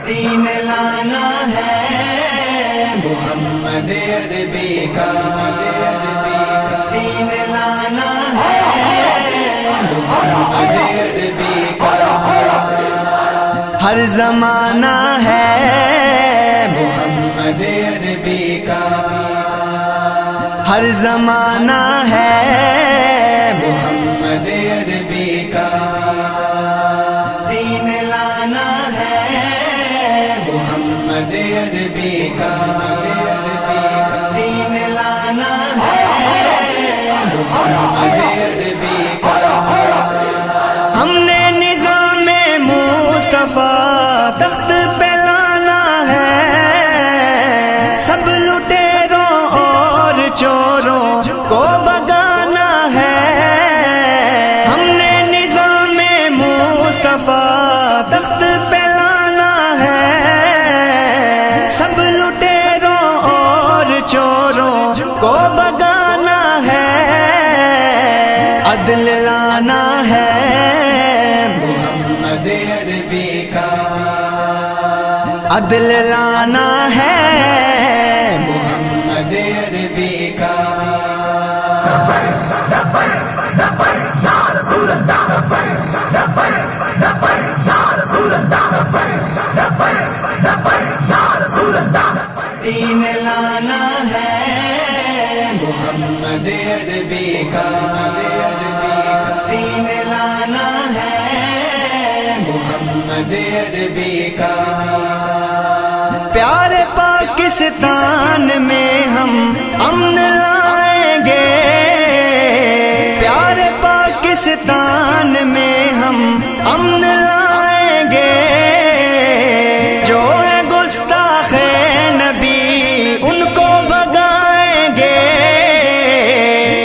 دین لانا ہے محمد عربی کا، دین لانا ہے محمد عربی کا، ہر زمانہ ہے محمد عربی کا، ہر زمانہ ہے محمد عربی کا، دین لانا ہے محمد عربی کا، دین لانا ہے محمد عربی کا، ہم نے نظام مصطفیٰ تخت پہ لانا ہے، سب لٹیروں اور چوروں کو بگانا ہے، ہم نے نظام مصطفیٰ تخت پہ لانا ہے، سب لٹیروں اور چوروں کو بگانا ہے، عدل لانا ہے محمد عربی کا، عدل لانا ہے محمد عربی کا، دین لانا ہے محمد عربی کا، دین لانا ہے محمد عربی کا، پیارے پاکستان میں ہم امن لائیں گے، پیارے پاکستان میں ہم امن لائیں گے، جو ہے گستاخ نبی ان کو بگائیں گے،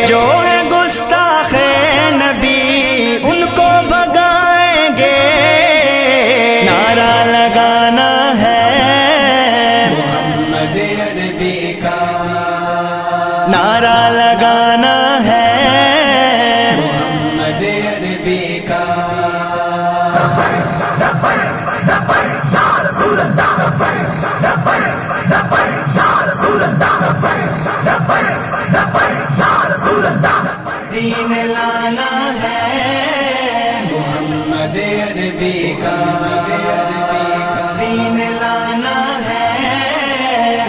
جو ہے گستاخ نبی ان کو بگائیں گے، نعرہ لگانا ہے محمد عربی کا، نعرہ لگانا ہے محمد عربی کا، دین لانا ہے محمد عربی کا، دین لانا ہے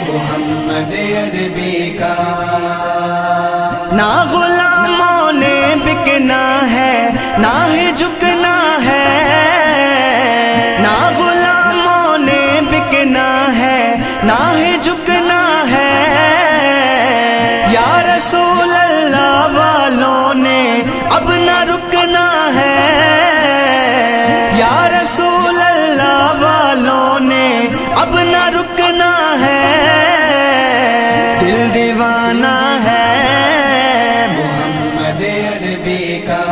محمد عربی کا، نہ غلاموں نے بکنا ہے نہ ہی جھکنا ہے، نہ غلاموں نے بکنا ہے نہ ہی جھکنا ہے، یا رسول اللہ والوں نے اب نہ رکنا ہے، یا رسول اللہ والوں نے اب نہ رکنا ہے، دل دیوانہ ہے محمد عربی کا،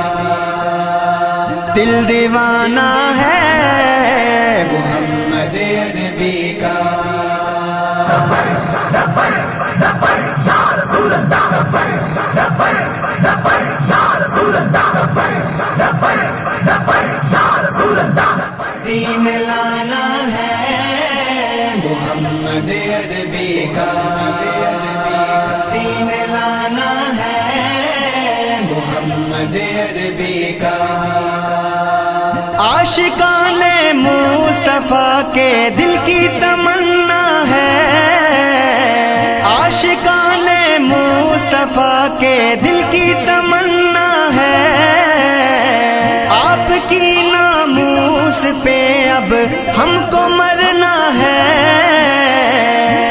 دل دیوانہ ہے محمد عربی کا، دین لانا ہے محمد عربی کا، دین لانا ہے محمد عربی کا، عاشقان مصطفیٰ کے دل کی تمنا ہے، عاشقان مصطفیٰ کے دل کی تمنا ہے، آپ کی ناموس پہ اب ہم کو مرنا ہے،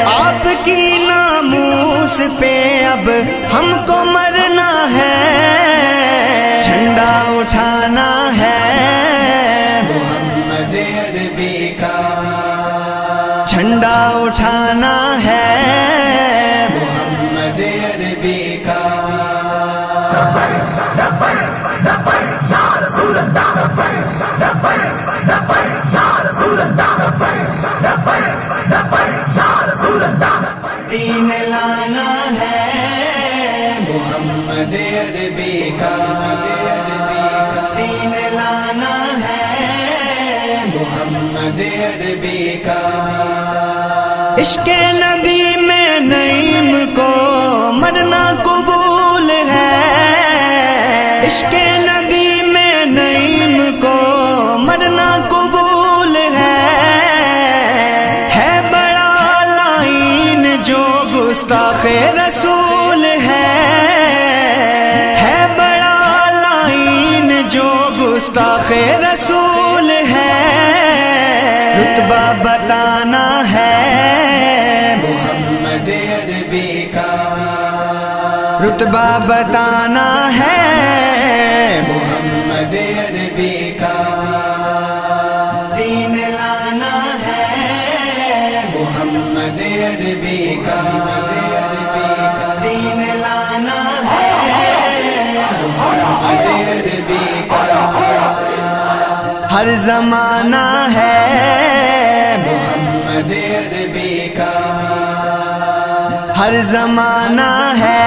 آپ کی ناموس پہ اب ہم کو مرنا ہے، جھنڈا اٹھانا ہے محمد عربی کا، جھنڈا اٹھانا ہے محمد عربی کا، دین لانا ہے محمد عربی کا، دین لانا ہے محمد عربی کا۔ عشق نبی میں نعیم کو مرنا قبول ہے، عشق نبی میں نعیم کو مرنا قبول ہے بڑا لائن جو گستاخ رسول ہے بڑا لائن جو گستاخ رسول ہے، رتبہ بتانا ہے محمد عربی کا، رتبہ بتانا ہے محمد عربی کا، دین لانا ہے محمد عربی کا، دین لانا ہے محمد عربی کا۔ ہر زمانہ ہے محمد عربی کا، ہر زمانہ ہے